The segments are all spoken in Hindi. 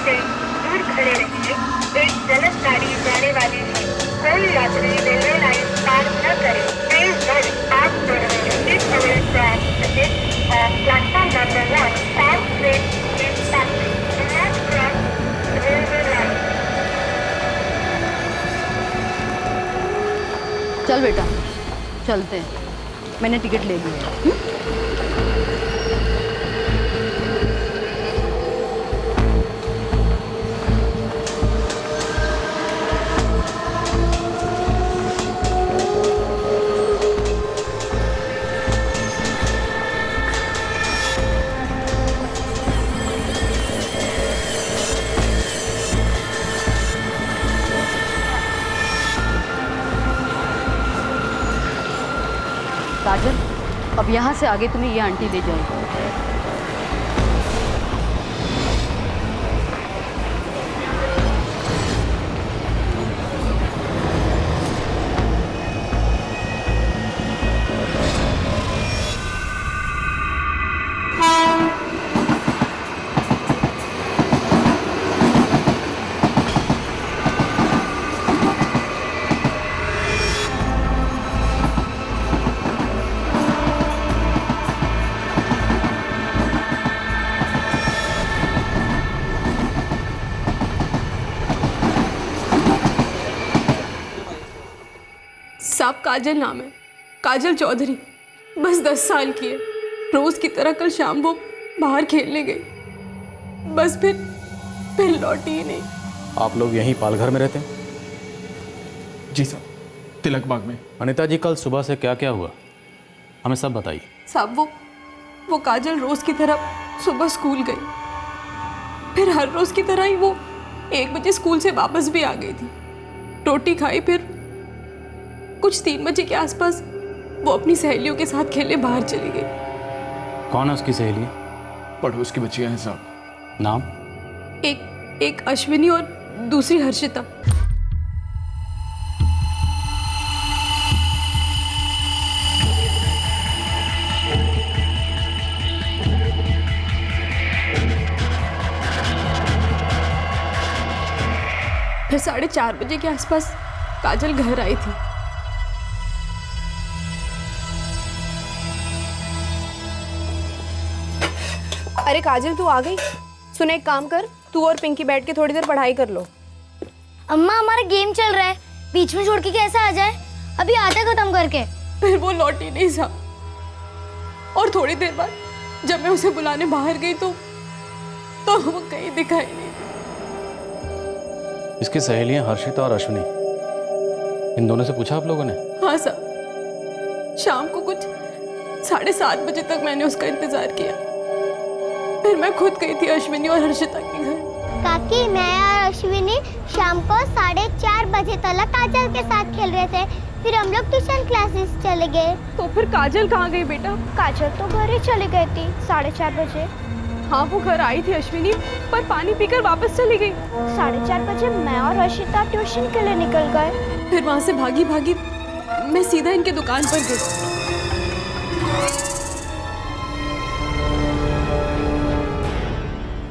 से दूर खड़े रहिए। एक जलद गाड़ी जाने वाली है। कोई यात्री रेलवे लाइन पार न करे। Please don't pass the railway. This railway track is on platform number 1. Fast train is passing. Do not cross the railway line. चल बेटा, चलते हैं। मैंने टिकट ले ली है। काजल, अब यहाँ से आगे तुम्हें ये आंटी ले जाएगी। साहब काजल नाम है, काजल चौधरी। बस 10 साल की है। रोज की तरह कल शाम वो बाहर खेलने गई, बस फिर लौटी ही नहीं। आप लोग यहीं पालघर में रहते हैं? जी साहब, तिलक बाग में। अनिता जी, कल सुबह से क्या क्या हुआ हमें सब बताइए। साहब वो काजल रोज की तरह सुबह स्कूल गई, फिर हर रोज की तरह ही वो 1 बजे स्कूल से वापस भी आ गई थी। रोटी खाई, फिर कुछ 3 बजे के आसपास वो अपनी सहेलियों के साथ खेलने बाहर चली गई। कौन है उसकी सहेली? पड़ोस की बच्चियां हैं साहब। नाम? एक अश्विनी और दूसरी हर्षिता। फिर 4:30 बजे के आसपास काजल घर आई थी। अरे काजल, तू आ गई? सुन, एक काम कर, तू और पिंकी बैठ के थोड़ी देर पढ़ाई कर लो। अम्मा, हमारा गेम चल रहा है, बीच में छोड़ के कैसे आ जाए? अभी आधा खत्म करके। फिर वो लौटी नहीं साहब, और थोड़ी देर बाद जब मैं उसे बुलाने बाहर गई तो वो कहीं दिखाई नहीं। इसकी सहेलियां हर्षिता और अश्विनी, इन दोनों से पूछा आप लोगों ने? हाँ साहब, शाम को कुछ 7:30 बजे तक मैंने उसका इंतजार किया। फिर मैं खुद गई थी अश्विनी और हर्षिता के घर। काकी, मैं और अश्विनी शाम को 4:30 बजे तक काजल के साथ खेल रहे थे। फिर हम लोग ट्यूशन क्लासेस चले गए। तो फिर काजल कहाँ गई बेटा? काजल तो घर ही चली गई थी 4:30 बजे। हाँ, वो घर आई थी अश्विनी, पर पानी पीकर वापस चली गई। 4:30 बजे मैं और हर्षिता ट्यूशन के लिए निकल गए। फिर वहां से भागी भागी मैं सीधा इनके दुकान पर गई।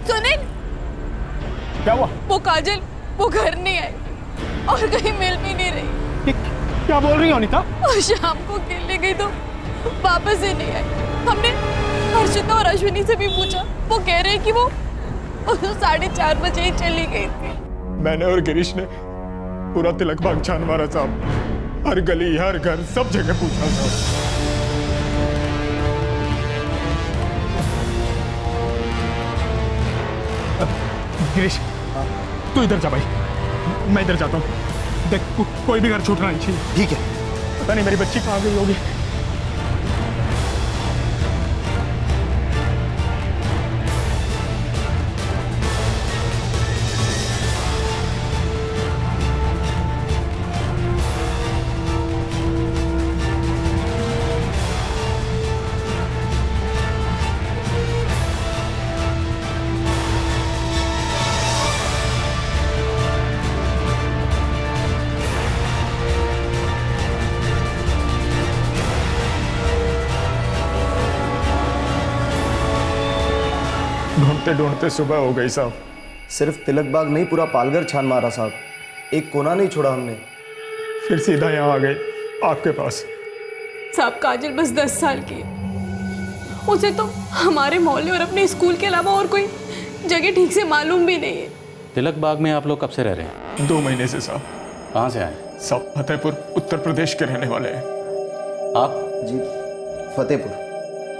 सुनिल, क्या हुआ? वो काजल वो घर नहीं आई और कहीं मिल भी नहीं रही। क्या बोल रही हो अनिता? और शाम को खेलने गई तो वापस ही नहीं आई। हमने हर्षिता और अश्विनी से भी पूछा, वो कह रहे कि वो 4:30 बजे ही चली गई थी। मैंने और गिरीश ने पूरा तिलक बाग छान मारा साहब, हर गली हर घर सब जगह पूछा साहब। गिरीश, तू इधर जा भाई, मैं इधर जाता हूँ। देख, कोई भी घर छूटना नहीं चाहिए। ठीक है। पता नहीं मेरी बच्ची कहाँ गई होगी। ढूंढते ढूंढते सुबह हो गई साहब। सिर्फ तिलक बाग नहीं, पूरा पालघर छान मारा साहब, एक कोना नहीं छोड़ा हमने। फिर सीधा यहाँ आ गए आपके पास। साहब काजल बस 10 साल की है, उसे तो हमारे मोहल्ले और अपने स्कूल के अलावा और कोई जगह ठीक से मालूम भी नहीं है। तिलक बाग में आप लोग कब से रह रहे हैं? 2 महीने से साहब। कहाँ से आए? सब फतेहपुर उत्तर प्रदेश के रहने वाले हैं। आप? जी फतेहपुर।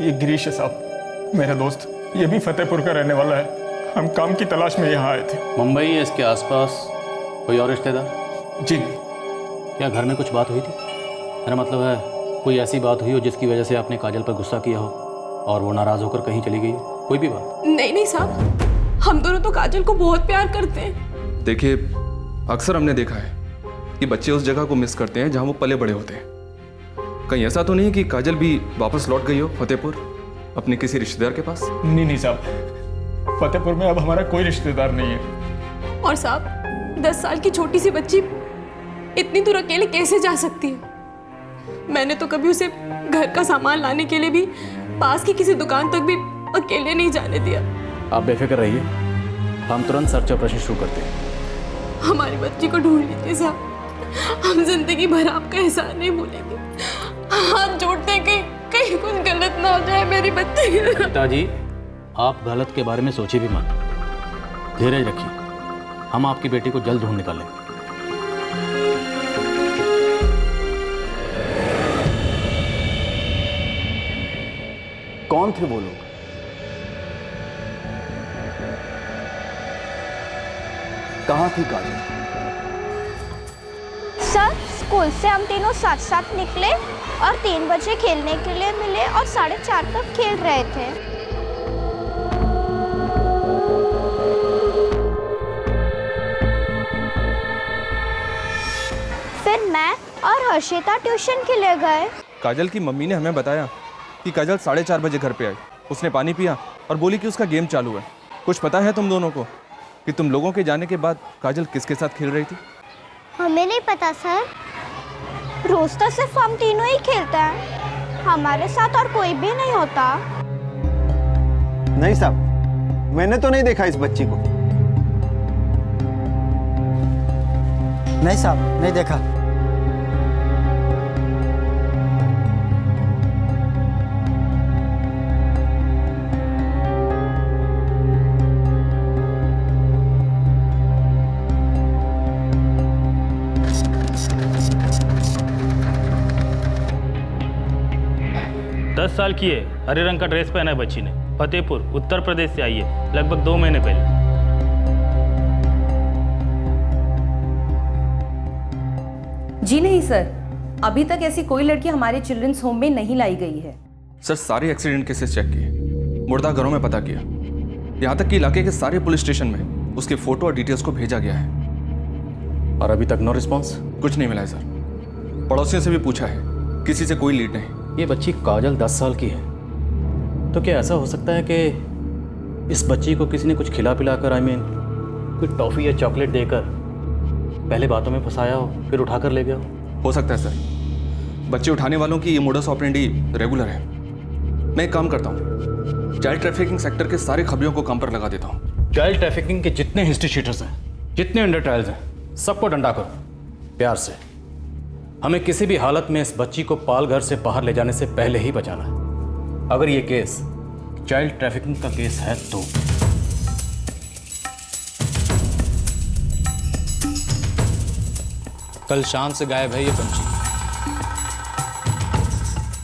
ये गिरीश है साहब, मेरा दोस्त, ये भी फतेहपुर का रहने वाला है। हम काम की तलाश में यहाँ आए थे। मुंबई या इसके आसपास कोई और रिश्तेदार? जी क्या घर में कुछ बात हुई थी? मेरा मतलब है कोई ऐसी बात हुई हो जिसकी वजह से आपने काजल पर गुस्सा किया हो और वो नाराज़ होकर कहीं चली गई हो, कोई भी बात? नहीं साहब, हम दोनों तो काजल को बहुत प्यार करते हैं। देखिए, अक्सर हमने देखा है कि बच्चे उस जगह को मिस करते हैं जहाँ वो पले बड़े होते हैं। कहीं ऐसा तो नहीं कि काजल भी वापस लौट गई हो फतेहपुर अपने किसी रिश्तेदार के पास? नहीं साहब, फतेहपुर में अब हमारा कोई रिश्तेदार नहीं है। और साहब 10 साल की छोटी सी बच्ची इतनी दूर अकेले कैसे जा सकती है? मैंने तो कभी उसे घर का सामान लाने के लिए भी पास की किसी दुकान तक भी अकेले नहीं जाने दिया। आप बेफिक्र रहिए, हम तुरंत सर्च ऑपरेशन शुरू करते हैं। हमारी बच्ची को ढूंढ लीजिए साहब, हम जिंदगी भर आपका एहसान नहीं भूलेंगे। हाथ जोड़ते हैं कि कहीं कुछ गलत ना हो जाए मेरी बच्ची। पिताजी, आप गलत के बारे में सोचिए भी मत, धीरज रखिए, हम आपकी बेटी को जल्द ढूंढ निकालेंगे। कौन थे वो लोग? कहाँ थी काजल? सर स्कूल से हम तीनों साथ साथ निकले और 3 बजे खेलने के लिए मिले और 4:30 तक खेल रहे थे। फिर मैं और हर्षिता ट्यूशन के लिए गए। काजल की मम्मी ने हमें बताया कि काजल 4:30 बजे घर पे आई। उसने पानी पिया और बोली कि उसका गेम चालू है। कुछ पता है तुम दोनों को कि तुम लोगों के जाने के बाद काजल किसके साथ खेल रही थी? हमें नहीं पता सर, रोज तो सिर्फ हम तीनों ही खेलते हैं, हमारे साथ और कोई भी नहीं होता। नहीं साहब, मैंने तो नहीं देखा इस बच्ची को। नहीं साहब, नहीं देखा। साल की है, हरे रंग का ड्रेस पहना है बच्ची ने। फतेहपुर उत्तर प्रदेश से आई है, लगभग 2 महीने पहले। जी नहीं सर, अभी तक ऐसी कोई लड़की हमारे चिल्ड्रंस होम में नहीं लाई गई है। सर सारे एक्सीडेंट केसेस चेक किए, मुर्दा घरों में पता किया, यहाँ तक कि इलाके के सारे पुलिस स्टेशन में उसके फोटो और डिटेल्स को भेजा गया है। और अभी तक नो रिस्पॉन्स? कुछ नहीं मिला है सर। पड़ोसियों से भी पूछा है, किसी से कोई लीड नहीं। ये बच्ची काजल 10 साल की है, तो क्या ऐसा हो सकता है कि इस बच्ची को किसी ने कुछ खिला पिला कर, कोई टॉफ़ी या चॉकलेट देकर पहले बातों में फंसाया हो, फिर उठा कर ले गया हो सकता है सर। बच्चे उठाने वालों की ये मोडस ऑपरेंडी रेगुलर है। मैं एक काम करता हूँ, चाइल्ड ट्रैफिकिंग सेक्टर के सारे खबरियों को काम पर लगा देता हूँ। चाइल्ड ट्रैफिकिंग के जितने इंस्टीट्यूटर्स हैं, जितने अंडर ट्रायल्स हैं, सबको डंडा करो प्यार से। हमें किसी भी हालत में इस बच्ची को पालघर से बाहर ले जाने से पहले ही बचाना है। अगर ये केस चाइल्ड ट्रैफिकिंग का केस है तो कल शाम से गायब है ये पंछी।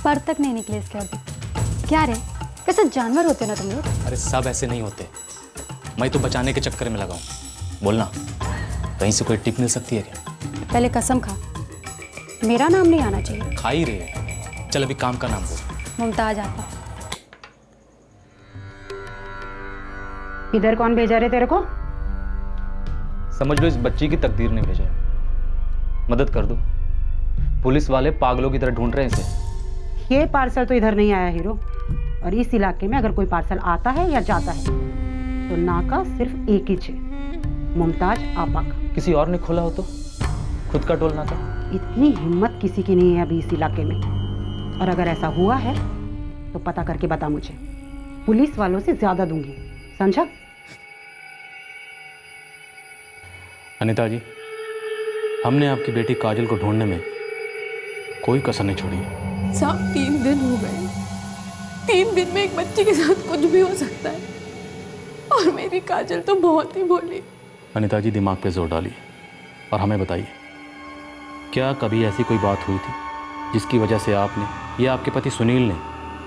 पर तक नहीं निकले इसके अभी। क्या रे, कैसे जानवर होते ना तुम लोग? अरे सब ऐसे नहीं होते, मैं तो बचाने के चक्कर में लगा हूँ। बोलना, कहीं से कोई टिप मिल सकती है क्या? पहले कसम खा, मेरा नाम नहीं आना चाहिए। खा ही रही है, चल अभी काम का नाम बोल। मुमताज आपा। इधर कौन भेजा रहे तेरे को? समझ लो इस बच्ची की तकदीर ने भेजा है, मदद कर दो। पुलिस वाले पागलों की तरह ढूंढ रहे हैं इसे। ये पार्सल तो इधर नहीं आया हीरो, और इस इलाके में अगर कोई पार्सल आता है या जाता है तो नाका सिर्फ एक ही है, मुमताज आपा का। किसी और ने खोला हो तो? खुद का टोल नाका? इतनी हिम्मत किसी की नहीं है अभी इस इलाके में, और अगर ऐसा हुआ है तो पता करके बता मुझे, पुलिस वालों से ज्यादा दूंगी, समझा? अनीता जी, हमने आपकी बेटी काजल को ढूंढने में कोई कसर नहीं छोड़ी है। साहब 3 दिन हो गए, 3 दिन में एक बच्चे के साथ कुछ भी हो सकता है, और मेरी काजल तो बहुत ही भोली। अनीता जी, दिमाग पे जोर डालिए और हमें बताइए, क्या कभी ऐसी कोई बात हुई थी जिसकी वजह से आपने या आपके पति सुनील ने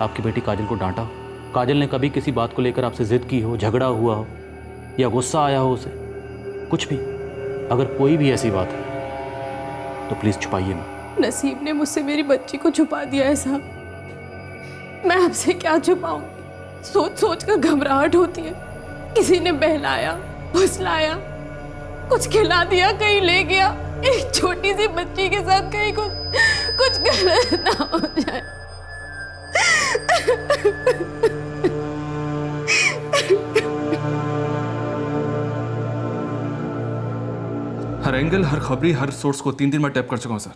आपकी बेटी काजल को डांटा हो? काजल ने कभी किसी बात को लेकर आपसे जिद की हो, झगड़ा हुआ हो या गुस्सा आया हो उसे? कुछ भी, अगर कोई भी ऐसी बात है तो प्लीज़ छुपाइए मत। नसीब ने मुझसे मेरी बच्ची को छुपा दिया है साहब। मैं आपसे क्या छुपाऊंगी? सोच सोच कर घबराहट होती है। किसी ने बहलाया, फुसलाया, कुछ खिला दिया, कहीं ले गया। एक छोटी सी बच्ची के साथ कहीं को कुछ गलत ना हो जाए। हर एंगल, हर खबरी, हर सोर्स को 3 दिन में टैप कर चुका हूँ सर,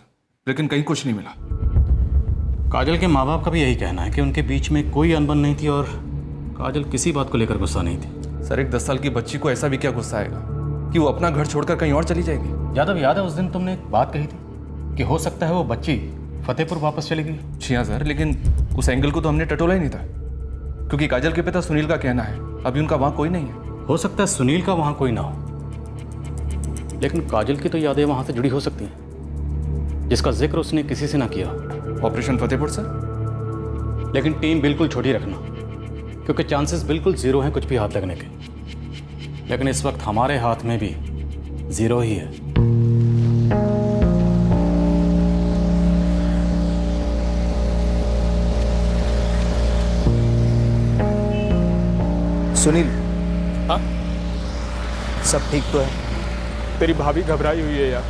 लेकिन कहीं कुछ नहीं मिला। काजल के माँ बाप का भी यही कहना है कि उनके बीच में कोई अनबन नहीं थी और काजल किसी बात को लेकर गुस्सा नहीं थी। सर, एक 10 साल की बच्ची को ऐसा भी क्या गुस्सा आएगा कि वो अपना घर छोड़कर कहीं और चली जाएगी? यादव, याद है उस दिन तुमने एक बात कही थी कि हो सकता है वो बच्ची फतेहपुर वापस चली गई? जी हाँ सर, लेकिन उस एंगल को तो हमने टटोला ही नहीं था, क्योंकि काजल के पिता सुनील का कहना है अभी उनका वहाँ कोई नहीं है। हो सकता है सुनील का वहाँ कोई ना हो, लेकिन काजल की तो यादें वहाँ से जुड़ी हो सकती हैं जिसका जिक्र उसने किसी से ना किया। Operation Fatehpur sir? लेकिन टीम बिल्कुल छोटी रखना, क्योंकि चांसेस बिल्कुल ज़ीरो हैं कुछ भी हाथ लगने के। लेकिन इस वक्त हमारे हाथ में भी ज़ीरो ही है। सुनील, हाँ? सब ठीक तो है? तेरी भाभी घबराई हुई है यार,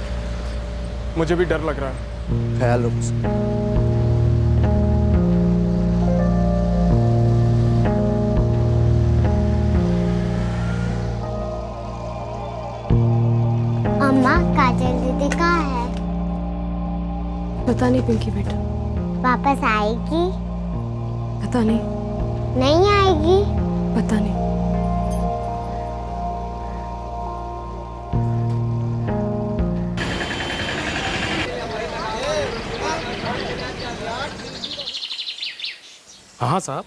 मुझे भी डर लग रहा है। ख्याल रखो। अम्मा, काजल दीदी कहाँ है? पता नहीं पिंकी बेटा, वापस आएगी? पता नहीं। नहीं आएगी? पता नहीं। हाँ साहब,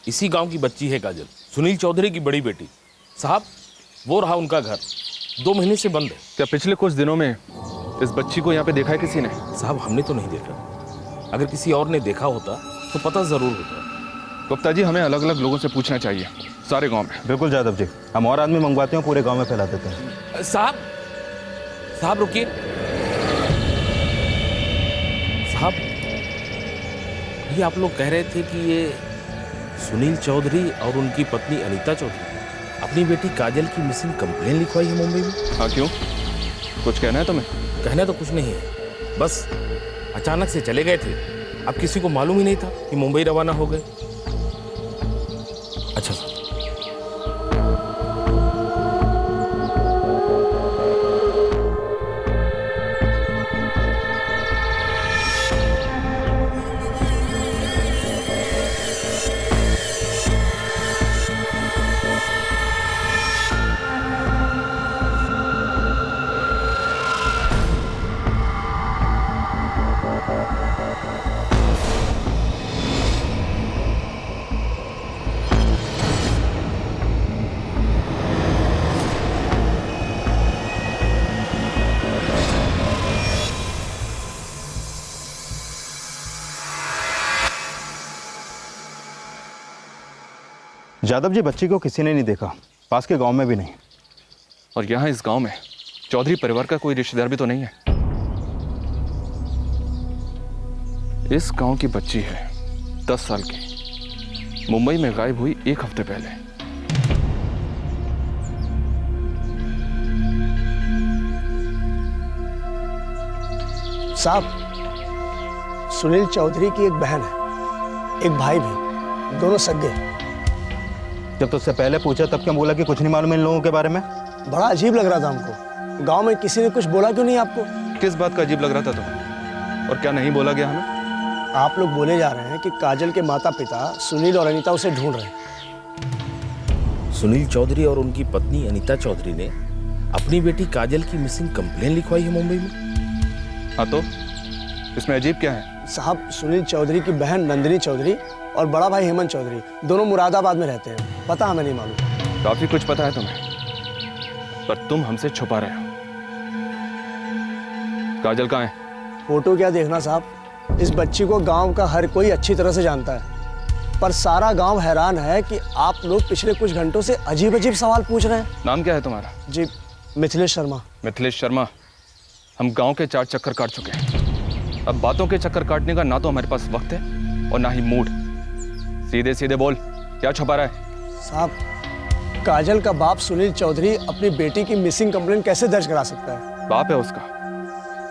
इसी गांव की बच्ची है काजल, सुनील चौधरी की बड़ी बेटी। साहब, वो रहा उनका घर, 2 महीने से बंद है। क्या पिछले कुछ दिनों में इस बच्ची को यहाँ पे देखा है किसी ने? साहब, हमने तो नहीं देखा। अगर किसी और ने देखा होता तो पता जरूर होता। गुप्ता जी, हमें अलग अलग लोगों से पूछना चाहिए, सारे गांव में। बिल्कुल यादव जी, हम और आदमी मंगवाते हैं, पूरे गांव में फैला देते हैं। साहब रुकिए। साहब, ये आप लोग कह रहे थे कि ये सुनील चौधरी और उनकी पत्नी अनीता चौधरी अपनी बेटी काजल की मिसिंग कंप्लेन लिखवाई है मुंबई में। हाँ, क्यों? कुछ कहना है तुम्हें? कहना तो कुछ नहीं है, बस अचानक से चले गए थे। अब किसी को मालूम ही नहीं था कि मुंबई रवाना हो गए। अच्छा सर। यादव जी, बच्ची को किसी ने नहीं देखा, पास के गांव में भी नहीं। और यहाँ इस गांव में चौधरी परिवार का कोई रिश्तेदार भी तो नहीं है। इस गांव की बच्ची है 10 साल की, मुंबई में गायब हुई 1 हफ्ते पहले। साहब, सुनील चौधरी की एक बहन है, एक भाई भी, दोनों सगे। जब तुझसे पहले पूछा तब क्या बोला कि कुछ नहीं मालूम इन लोगों के बारे में? बड़ा अजीब लग रहा था हमको। गांव में किसी ने कुछ बोला क्यों नहीं आपको? किस बात का अजीब लग रहा था तुम्हें? और क्या नहीं बोला गया हमें? आप लोग बोले जा रहे हैं कि काजल के माता पिता सुनील और अनीता उसे ढूंढ रहे हैं। सुनील चौधरी और उनकी पत्नी अनीता चौधरी ने अपनी बेटी काजल की मिसिंग कंप्लेन लिखवाई है मुंबई में। हाँ तो इसमें अजीब क्या है? साहब सुनील चौधरी की बहन नंदिनी चौधरी और बड़ा भाई हेमंत चौधरी दोनों मुरादाबाद में रहते हैं। पता हमें नहीं मालूम। काफी कुछ पता है तुम्हें, पर तुम हमसे छुपा रहे हो। काजल कहाँ है? फोटो क्या देखना साहब, इस बच्ची को गांव का हर कोई अच्छी तरह से जानता है, पर सारा गांव हैरान है कि आप लोग पिछले कुछ घंटों से अजीब अजीब सवाल पूछ रहे हैं। नाम क्या है तुम्हारा? जी मिथिलेश शर्मा। मिथिलेश शर्मा, हम गांव के 4 चक्कर काट चुके हैं। अब बातों के चक्कर काटने का ना तो हमारे पास वक्त है और ना ही मूड। सीधे सीधे बोल, क्या छुपा रहा है? साहब काजल का बाप सुनील चौधरी अपनी बेटी की मिसिंग कंप्लेंट कैसे दर्ज करा सकता है? बाप है उसका,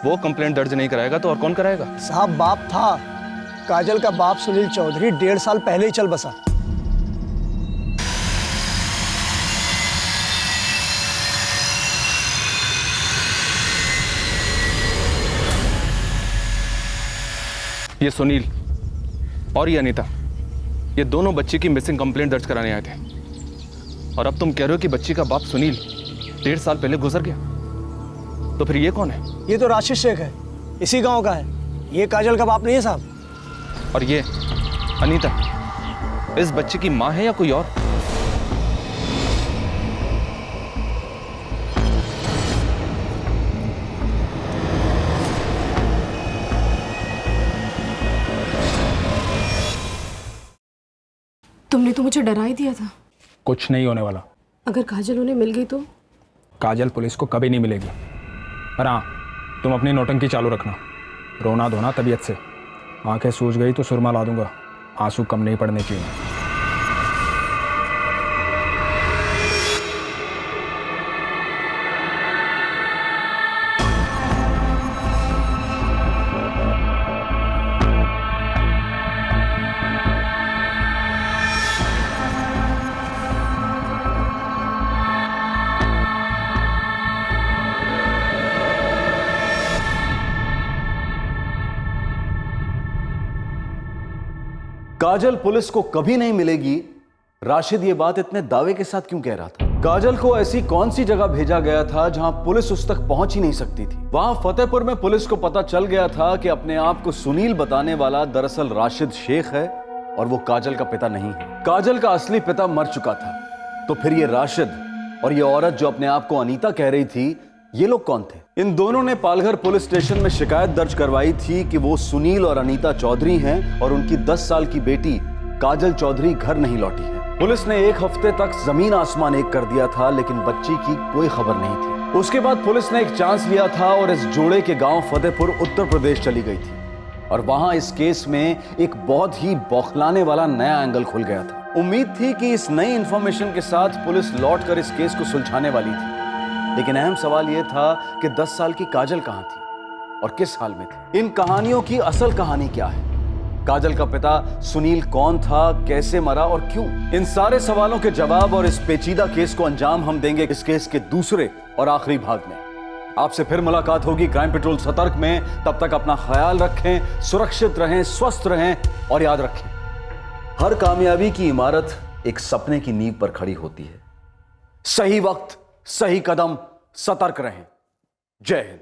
वो कंप्लेंट दर्ज नहीं कराएगा तो और कौन कराएगा? साहब बाप था, काजल का बाप सुनील चौधरी 1.5 साल पहले ही चल बसा। ये सुनील और ये अनीता, ये दोनों बच्ची की मिसिंग कंप्लेंट दर्ज कराने आए थे, और अब तुम कह रहे हो कि बच्ची का बाप सुनील 1.5 साल पहले गुजर गया। तो फिर ये कौन है? ये तो राशिद शेख है, इसी गांव का है। ये काजल का बाप नहीं है साहब। और ये अनीता इस बच्चे की माँ है या कोई और? तुमने तो मुझे डरा ही दिया था। कुछ नहीं होने वाला। अगर काजल उन्हें मिल गई तो? काजल पुलिस को कभी नहीं मिलेगी। पर हाँ, तुम अपनी नौटंकी चालू रखना, रोना धोना तबीयत से। आंखें सूज गई तो सुरमा ला दूंगा, आंसू कम नहीं पड़ने चाहिए। काजल पुलिस को कभी नहीं मिलेगी, राशिद ये बात इतने दावे के साथ क्यों कह रहा था? काजल को ऐसी कौन सी जगह भेजा गया था जहां पुलिस उस तक पहुंच ही नहीं सकती थी? वहां फतेहपुर में पुलिस को पता चल गया था कि अपने आप को सुनील बताने वाला दरअसल राशिद शेख है और वो काजल का पिता नहीं है। काजल का असली पिता मर चुका था। तो फिर ये राशिद और ये औरत जो अपने आप को अनीता कह रही थी, ये लोग कौन थे? इन दोनों ने पालघर पुलिस स्टेशन में शिकायत दर्ज करवाई थी कि वो सुनील और अनीता चौधरी हैं और उनकी 10 साल की बेटी काजल चौधरी घर नहीं लौटी है। पुलिस ने 1 हफ्ते तक जमीन आसमान एक कर दिया था, लेकिन बच्ची की कोई खबर नहीं थी। उसके बाद पुलिस ने एक चांस लिया था और इस जोड़े के गांव फतेहपुर उत्तर प्रदेश चली गई थी, और वहां इस केस में एक बहुत ही बौखलाने वाला नया एंगल खुल गया था। उम्मीद थी कि इस नई इंफॉर्मेशन के साथ पुलिस लौटकर इस केस को सुलझाने वाली थी, लेकिन अहम सवाल यह था कि 10 साल की काजल कहां थी और किस हाल में थी? इन कहानियों की असल कहानी क्या है? काजल का पिता सुनील कौन था, कैसे मरा और क्यों? इन सारे सवालों के जवाब और इस पेचीदा केस को अंजाम हम देंगे इस केस के दूसरे और आखिरी भाग में। आपसे फिर मुलाकात होगी क्राइम पेट्रोल सतर्क में। तब तक अपना ख्याल रखें, सुरक्षित रहें, स्वस्थ रहें और याद रखें, हर कामयाबी की इमारत एक सपने की नींव पर खड़ी होती है। सही वक्त, सही कदम, सतर्क रहें। जय हिंद।